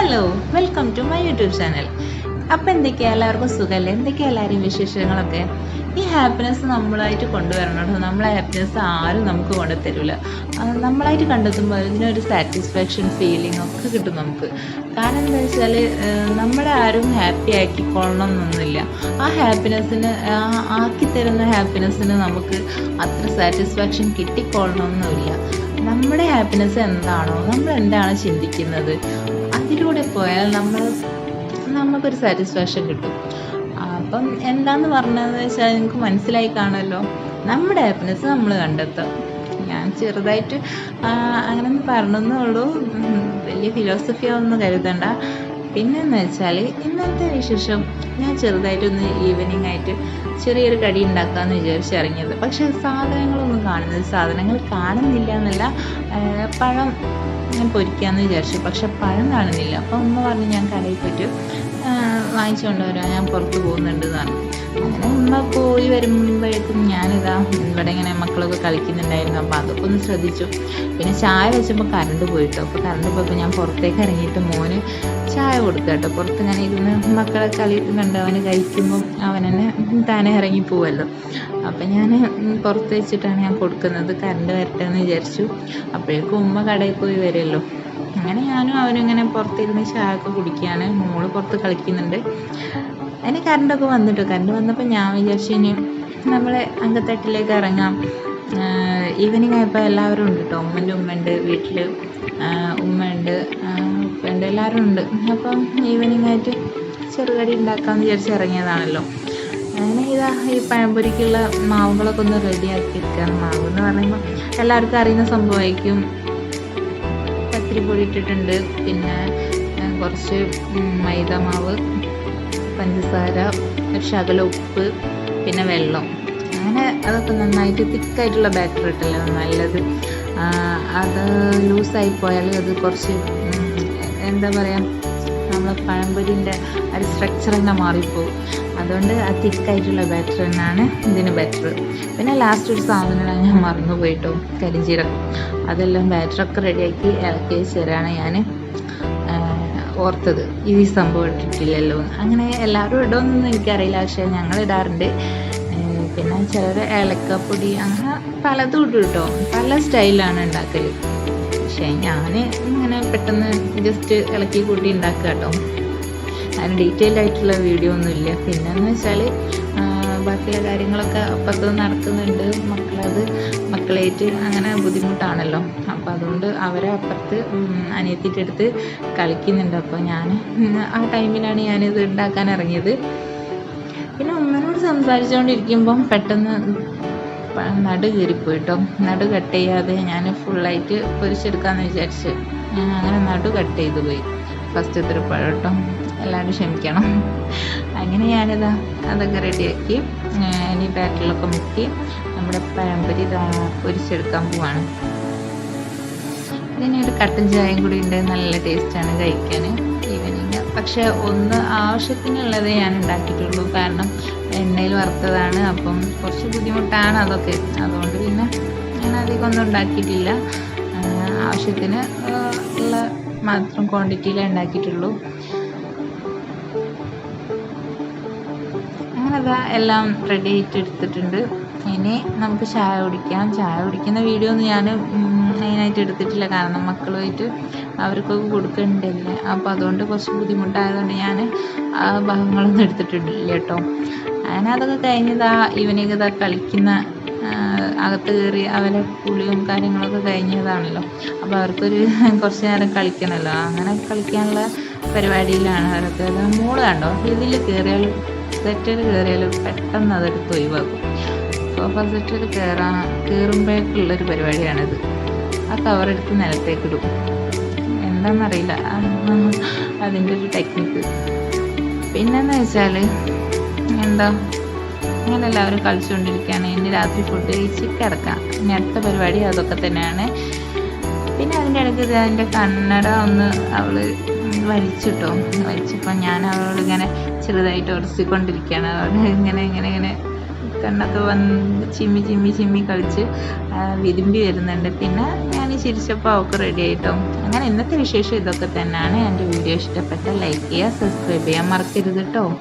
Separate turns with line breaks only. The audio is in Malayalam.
Hello, welcome to my YouTube channel. അപ്പം എന്തൊക്കെയാണ് എല്ലാവർക്കും സുഖമല്ലേ? എന്തൊക്കെയാണ് എല്ലാവരും വിശേഷങ്ങളൊക്കെ? ഈ ഹാപ്പിനെസ് നമ്മളായിട്ട് കൊണ്ടുവരണം കേട്ടോ. നമ്മളെ ഹാപ്പിനെസ് ആരും നമുക്ക് കൊണ്ടുതരില്ല. നമ്മളായിട്ട് കണ്ടെത്തുമ്പോൾ അതിനൊരു സാറ്റിസ്ഫാക്ഷൻ ഫീലിംഗ് ഒക്കെ കിട്ടും നമുക്ക്. കാരണം എന്താ വെച്ചാൽ നമ്മളെ ആരും ഹാപ്പി ആക്കിക്കൊള്ളണം എന്നൊന്നുമില്ല. ആ ഹാപ്പിനെസ്സിന് ആക്കിത്തരുന്ന ഹാപ്പിനെസ്സിന് നമുക്ക് അത്ര സാറ്റിസ്ഫാക്ഷൻ കിട്ടിക്കൊള്ളണമെന്നില്ല. നമ്മുടെ ഹാപ്പിനെസ് എന്താണോ, നമ്മൾ എന്താണ് ചിന്തിക്കുന്നത്, അതിലൂടെ പോയാൽ നമുക്കൊരു സാറ്റിസ്ഫാക്ഷൻ കിട്ടും. അപ്പം എന്താന്ന് പറഞ്ഞതെന്ന് വെച്ചാൽ നിങ്ങൾക്ക് മനസ്സിലായി കാണുമല്ലോ. നമ്മുടെ ഹാപ്പിനെസ് നമ്മൾ കണ്ടെത്തുക. ഞാൻ ചെറുതായിട്ട് അങ്ങനെ പറഞ്ഞെന്നേ ഉള്ളൂ. വലിയ ഫിലോസഫിയാണെന്ന് കരുതണ്ട. പിന്നെന്ന് വെച്ചാൽ ഇന്നത്തെ വിശേഷം ഞാൻ ചെറുതായിട്ടൊന്ന് ഈവനിങ് ആയിട്ട് ചെറിയൊരു കടി ഉണ്ടാക്കാമെന്ന് വിചാരിച്ച് ഇറങ്ങിയത്. പക്ഷേ സാധനങ്ങൾ കാണുന്നില്ല എന്നല്ല, പഴം ഞാൻ പൊരിക്കാമെന്ന് വിചാരിച്ചു. പക്ഷെ പഴം കാണുന്നില്ല. അപ്പം ഉമ്മ പറഞ്ഞു ഞാൻ കടയിൽ പോയിട്ട് വാങ്ങിച്ചുകൊണ്ട് വരാം, ഞാൻ പുറത്ത് പോകുന്നുണ്ട് എന്നാണ്. അങ്ങനെ ഉമ്മ പോയി വരുമ്പോഴേക്കും ഞാനിതാ ഇവിടെ ഇങ്ങനെ മക്കളൊക്കെ കളിക്കുന്നുണ്ടായിരുന്നു. അപ്പോൾ അതൊക്കെ ഒന്ന് ശ്രദ്ധിച്ചു. പിന്നെ ചായ വെച്ചപ്പോൾ കറണ്ട് പോയിട്ടോ. അപ്പോൾ കറണ്ട് പോയപ്പോൾ ഞാൻ പുറത്തേക്ക് ഇറങ്ങിയിട്ട് മോന് ചായ കൊടുക്കുക കേട്ടോ. പുറത്ത് ഇങ്ങനെ ഇരുന്ന് മക്കളെ കളി കണ്ട് അവന് കഴിക്കുമ്പം അവനെന്നെ താനെ ഇറങ്ങി പോവുമല്ലോ. അപ്പം ഞാൻ പുറത്ത് വെച്ചിട്ടാണ് ഞാൻ കൊടുക്കുന്നത്. കറണ്ട് വരട്ടെ എന്ന് വിചാരിച്ചു. അപ്പോഴേക്കും ഉമ്മ കടയിൽ പോയി വരുമല്ലോ. അങ്ങനെ ഞാനും അവനും ഇങ്ങനെ പുറത്തിരുന്ന് ചായ ഒക്കെ കുടിക്കുകയാണ്. മോള് പുറത്ത് കളിക്കുന്നുണ്ട്. അതിന് കറണ്ടൊക്കെ വന്നിട്ടോ. കറണ്ട് വന്നപ്പോൾ ഞാൻ വിചാരിച്ചു ഇനി നമ്മളെ അങ്കത്തട്ടിലേക്ക് ഇറങ്ങാം. ഈവനിങ് ആയപ്പോൾ എല്ലാവരും ഉണ്ട് കേട്ടോ. ഉമ്മയുണ്ട് വീട്ടിൽ, ഉമ്മയുണ്ട്, ഉപ്പയുണ്ട്, എല്ലാവരും ഉണ്ട്. അപ്പം ഈവനിങ് ആയിട്ട് ചെറുകടി ഉണ്ടാക്കാമെന്ന് വിചാരിച്ച് ഇറങ്ങിയതാണല്ലോ. അങ്ങനെ ഈ പഴംപൊരിക്കുള്ള മാവുകളൊക്കെ ഒന്ന് റെഡിയാക്കിയിരിക്കുകയാണ്. മാവ് എന്ന് പറയുമ്പോൾ എല്ലാവർക്കും അറിയുന്ന സംഭവമായിരിക്കും. പത്തിരിപ്പൊടി ഇട്ടിട്ടുണ്ട്, പിന്നെ കുറച്ച് മൈദ മാവ്, പഞ്ചസാര, ശകല ഉപ്പ്, പിന്നെ വെള്ളം. അങ്ങനെ അതൊക്കെ നന്നായിട്ട് തിക്കായിട്ടുള്ള ബാറ്റർ ഇട്ടല്ലോ നല്ലത്. അത് ലൂസായി പോയാൽ അത് കുറച്ച് എന്താ പറയുക, നമ്മൾ പഴംപൊരിൻ്റെ ഒരു സ്ട്രക്ചർ തന്നെ മാറിപ്പോവും. അതുകൊണ്ട് ആ തിക്കായിട്ടുള്ള ബാറ്റർ തന്നെയാണ് ഇതിന് ബെറ്റർ. പിന്നെ ലാസ്റ്റ് ഒരു സാധനം ഞാൻ മറന്നു പോയിട്ടോ, കരിഞ്ചീരകം. അതെല്ലാം ബാറ്ററൊക്കെ റെഡിയാക്കി ഇളക്കി വെച്ചതാണ് ഞാൻ ഓർത്തത്. ഈ സംഭവം ഇട്ടിട്ടില്ലല്ലോ. അങ്ങനെ എല്ലാവരും ഇടുമെന്നൊന്നും എനിക്കറിയില്ല, പക്ഷേ ഞങ്ങൾ ഇടാറുണ്ട്. പിന്നെ ചിലർ ഏലക്കപ്പൊടി അങ്ങനെ പലതും ഇടും കേട്ടോ. പല സ്റ്റൈലാണ് ഉണ്ടാക്കൽ. പക്ഷേ ഞാൻ ഇങ്ങനെ പെട്ടെന്ന് ജസ്റ്റ് ഇളക്കി കൂട്ടി ഉണ്ടാക്കുക കേട്ടോ. അതിന് ഡീറ്റെയിൽ ആയിട്ടുള്ള വീഡിയോ ഒന്നുമില്ല. പിന്നെയെന്ന് വെച്ചാൽ ബാക്കിയുള്ള കാര്യങ്ങളൊക്കെ അപ്പുറത്ത് നടക്കുന്നുണ്ട്. മക്കളായിട്ട് അങ്ങനെ ബുദ്ധിമുട്ടാണല്ലോ. അപ്പോൾ അതുകൊണ്ട് അവരെ അപ്പുറത്ത് അനിയത്തിൻ്റെ അടുത്ത് കളിക്കുന്നുണ്ട്. അപ്പോൾ ഞാൻ ആ ടൈമിലാണ് ഞാനിത് ഉണ്ടാക്കാൻ ഇറങ്ങിയത്. പിന്നെ ഉമ്മനോട് സംസാരിച്ചുകൊണ്ടിരിക്കുമ്പം പെട്ടെന്ന് നടു കീറിപ്പോയിട്ടോ. നടു കട്ട് ചെയ്യാതെ ഞാൻ ഫുള്ളായിട്ട് പൊരിച്ചെടുക്കാമെന്ന് വിചാരിച്ച് ഞാൻ അങ്ങനെ നടു കട്ട് ചെയ്ത് പോയി. ഫസ്റ്റത്തെ ഒരു പഴം കേട്ടോ, എല്ലാവരും ക്ഷമിക്കണം. അങ്ങനെ ഞാനിതാ അതൊക്കെ റെഡിയാക്കി ഇനി ബാറ്ററിലൊക്കെ മുക്കി നമ്മുടെ പഴംപൊരി പൊരിച്ചെടുക്കാൻ പോവാണ്. ഇതിന് ഒരു കട്ടൻ ചായയും കൂടി ഉണ്ട്. നല്ല ടേസ്റ്റാണ് കഴിക്കാൻ ഈവനിങ്. പക്ഷേ ഒന്ന് ആവശ്യത്തിനുള്ളതേ ഞാൻ ഉണ്ടാക്കിയിട്ടുള്ളൂ. കാരണം എണ്ണയിൽ വറുത്തതാണ്. അപ്പം കുറച്ച് ബുദ്ധിമുട്ടാണ് അതൊക്കെ. അതുകൊണ്ട് പിന്നെ ഞാൻ അധികം ഒന്നും ഉണ്ടാക്കിയിട്ടില്ല. ആവശ്യത്തിന് ഉള്ള മാത്രം ക്വാണ്ടിറ്റിയിലേ ഉണ്ടാക്കിയിട്ടുള്ളൂ. അങ്ങനെ എല്ലാം റെഡി ആയിട്ട് എടുത്തിട്ടുണ്ട്. ഇനി നമുക്ക് ചായ കുടിക്കാം. ചായ കുടിക്കുന്ന വീഡിയോ ഒന്നും ഞാൻ മെയിനായിട്ട് എടുത്തിട്ടില്ല. കാരണം മക്കളുമായിട്ട് അവർക്കൊക്കെ കൊടുക്കണ്ടല്ലേ. അപ്പോൾ അതുകൊണ്ട് കുറച്ച് ബുദ്ധിമുട്ടായതുകൊണ്ട് ഞാൻ ആ ഭാഗങ്ങളൊന്നും എടുത്തിട്ടില്ല കേട്ടോ. അങ്ങനെ അതൊക്കെ കഴിഞ്ഞതാ ഈവനിങ് കളിക്കുന്ന അകത്ത് കയറി അവരെ കുളിയും കാര്യങ്ങളൊക്കെ കഴിഞ്ഞതാണല്ലോ. അപ്പോൾ അവർക്കൊരു കുറച്ച് നേരം കളിക്കണമല്ലോ. അങ്ങനെ കളിക്കാനുള്ള പരിപാടിയിലാണ് അവരൊക്കെ. മോള് കണ്ടോ, ഇതിൽ കയറിയാലും സെറ്റിൽ കയറിയാലും പെട്ടെന്ന് അതെടുത്ത് ഒഴിവാക്കും. സോഫ സെറ്റിൽ കയറുമ്പോഴേക്കുള്ളൊരു പരിപാടിയാണിത്. ആ കവറെടുത്ത് നിലത്തേക്കിടും. എന്താണെന്നറിയില്ല, അതിൻ്റെ ഒരു ടെക്നിക്ക്. പിന്നെന്ന് വെച്ചാൽ എന്താ, അങ്ങനെ എല്ലാവരും കളിച്ചുകൊണ്ടിരിക്കുകയാണ്. ഇനി രാത്രി ഫുഡ് കഴിച്ച് കിടക്കാം. ഇനി അടുത്ത പരിപാടി അതൊക്കെ തന്നെയാണ്. പിന്നെ അതിൻ്റെ ഇടയ്ക്ക് അതിൻ്റെ കണ്ണട ഒന്ന് അവൾ വലിച്ചപ്പോൾ ഞാൻ അവളോട് ഇങ്ങനെ ചെറുതായിട്ട് ഉറച്ചിക്കൊണ്ടിരിക്കുകയാണ്. അവൾ ഇങ്ങനെ കണ്ണൊക്കെ വന്ന് ചിമ്മി ചിമ്മി ചിമ്മി കളിച്ച് വിരുമ്പി വരുന്നുണ്ട്. പിന്നെ ഞാൻ ചിരിച്ചപ്പോൾ അവൾക്ക് റെഡി ആയിട്ടോ. അങ്ങനെ ഇന്നത്തെ വിശേഷം ഇതൊക്കെ തന്നെയാണ്. എൻ്റെ വീഡിയോ ഇഷ്ടപ്പെട്ട ലൈക്ക് ചെയ്യുക, സബ്സ്ക്രൈബ് ചെയ്യാൻ മറക്കരുത് കേട്ടോ.